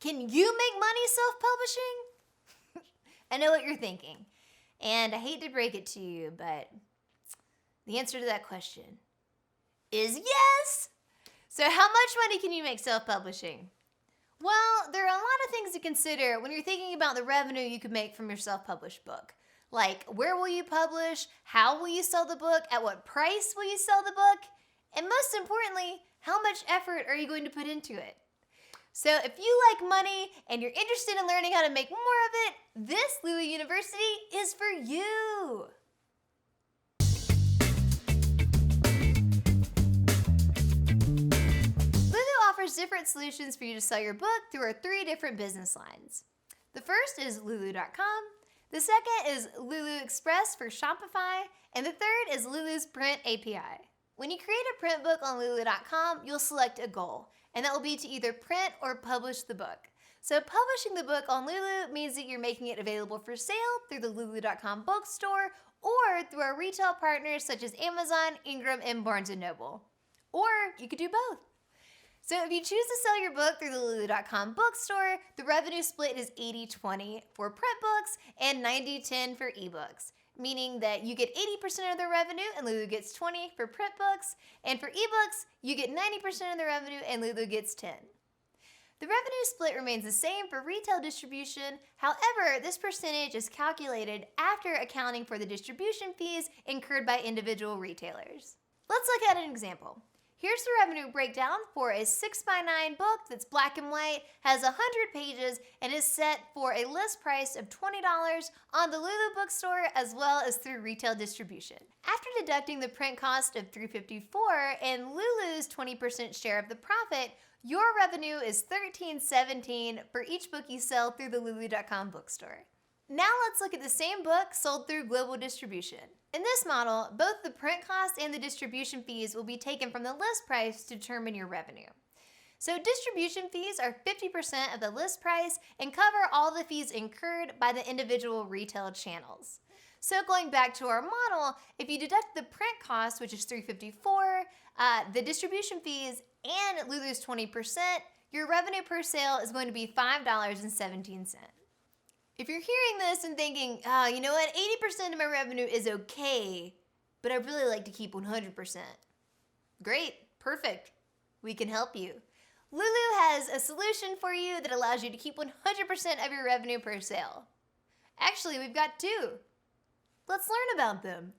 Can you make money self-publishing? I know what you're thinking, and I hate to break it to you, but the answer to that question is yes! So how much money can you make self-publishing? Well, there are a lot of things to consider when you're thinking about the revenue you could make from your self-published book. Like, where will you publish? How will you sell the book? At what price will you sell the book? And most importantly, how much effort are you going to put into it? So if you like money and you're interested in learning how to make more of it, this Lulu University is for you. Lulu offers different solutions for you to sell your book through our 3 different business lines. The first is Lulu.com. The second is Lulu Express for Shopify. And the third is Lulu's Print API. When you create a print book on Lulu.com, you'll select a goal, and that will be to either print or publish the book. So publishing the book on Lulu means that you're making it available for sale through the Lulu.com bookstore or through our retail partners such as Amazon, Ingram, and Barnes & Noble. Or you could do both. So if you choose to sell your book through the Lulu.com bookstore, the revenue split is 80-20 for print books and 90-10 for ebooks, meaning that you get 80% of the revenue and Lulu gets 20 for print books, and for ebooks, you get 90% of the revenue and Lulu gets 10. The revenue split remains the same for retail distribution. However, this percentage is calculated after accounting for the distribution fees incurred by individual retailers. Let's look at an example. Here's the revenue breakdown for a 6x9 book that's black and white, has 100 pages, and is set for a list price of $20 on the Lulu bookstore as well as through retail distribution. After deducting the print cost of $354 and Lulu's 20% share of the profit, your revenue is $13.17 for each book you sell through the Lulu.com bookstore. Now let's look at the same book sold through global distribution. In this model, both the print cost and the distribution fees will be taken from the list price to determine your revenue. So distribution fees are 50% of the list price and cover all the fees incurred by the individual retail channels. So going back to our model, if you deduct the print cost, which is $354, the distribution fees, and Lulu's 20%, your revenue per sale is going to be $5.17. If you're hearing this and thinking, you know what, 80% of my revenue is okay, but I'd really like to keep 100%. Great, perfect, we can help you. Lulu has a solution for you that allows you to keep 100% of your revenue per sale. Actually, we've got 2. Let's learn about them.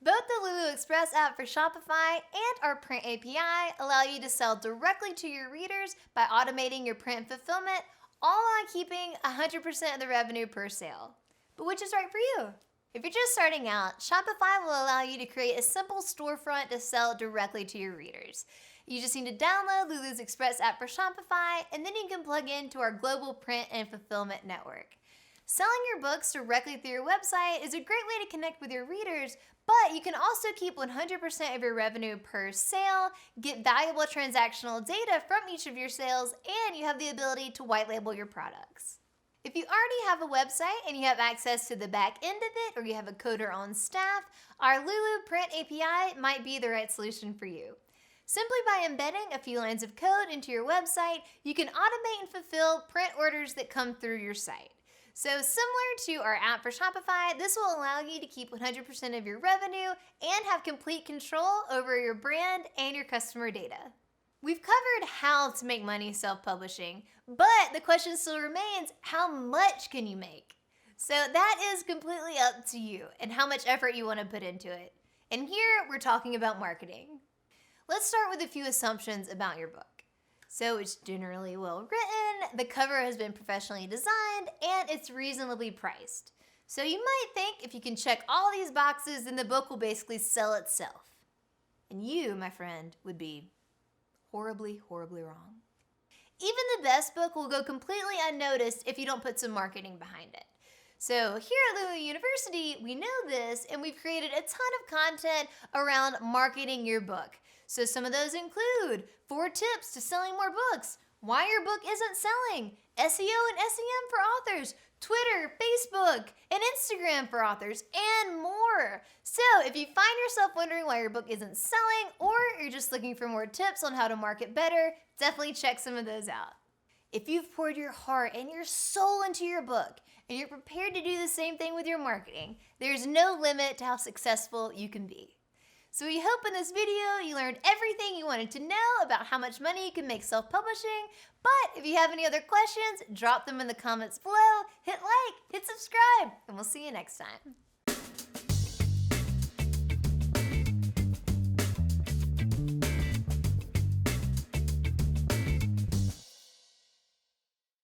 Both the Lulu Express app for Shopify and our Print API allow you to sell directly to your readers by automating your print fulfillment, all on keeping 100% of the revenue per sale. But which is right for you? If you're just starting out, Shopify will allow you to create a simple storefront to sell directly to your readers. You just need to download Lulu's Express app for Shopify, and then you can plug into our global print and fulfillment network. Selling your books directly through your website is a great way to connect with your readers, but you can also keep 100% of your revenue per sale, get valuable transactional data from each of your sales, and you have the ability to white label your products. If you already have a website and you have access to the back end of it, or you have a coder on staff, our Lulu Print API might be the right solution for you. Simply by embedding a few lines of code into your website, you can automate and fulfill print orders that come through your site. So similar to our app for Shopify, this will allow you to keep 100% of your revenue and have complete control over your brand and your customer data. We've covered how to make money self-publishing, but the question still remains, how much can you make? So that is completely up to you and how much effort you want to put into it. And here we're talking about marketing. Let's start with a few assumptions about your book. So it's generally well written, the cover has been professionally designed, and it's reasonably priced. So you might think if you can check all these boxes, then the book will basically sell itself. And you, my friend, would be horribly, horribly wrong. Even the best book will go completely unnoticed if you don't put some marketing behind it. So here at Lulu University, we know this, and we've created a ton of content around marketing your book. So some of those include 4 tips to selling more books, why your book isn't selling, SEO and SEM for authors, Twitter, Facebook, and Instagram for authors, and more. So if you find yourself wondering why your book isn't selling, or you're just looking for more tips on how to market better, definitely check some of those out. If you've poured your heart and your soul into your book, and you're prepared to do the same thing with your marketing, there's no limit to how successful you can be. So we hope in this video you learned everything you wanted to know about how much money you can make self-publishing. But if you have any other questions, drop them in the comments below, hit like, hit subscribe, and we'll see you next time.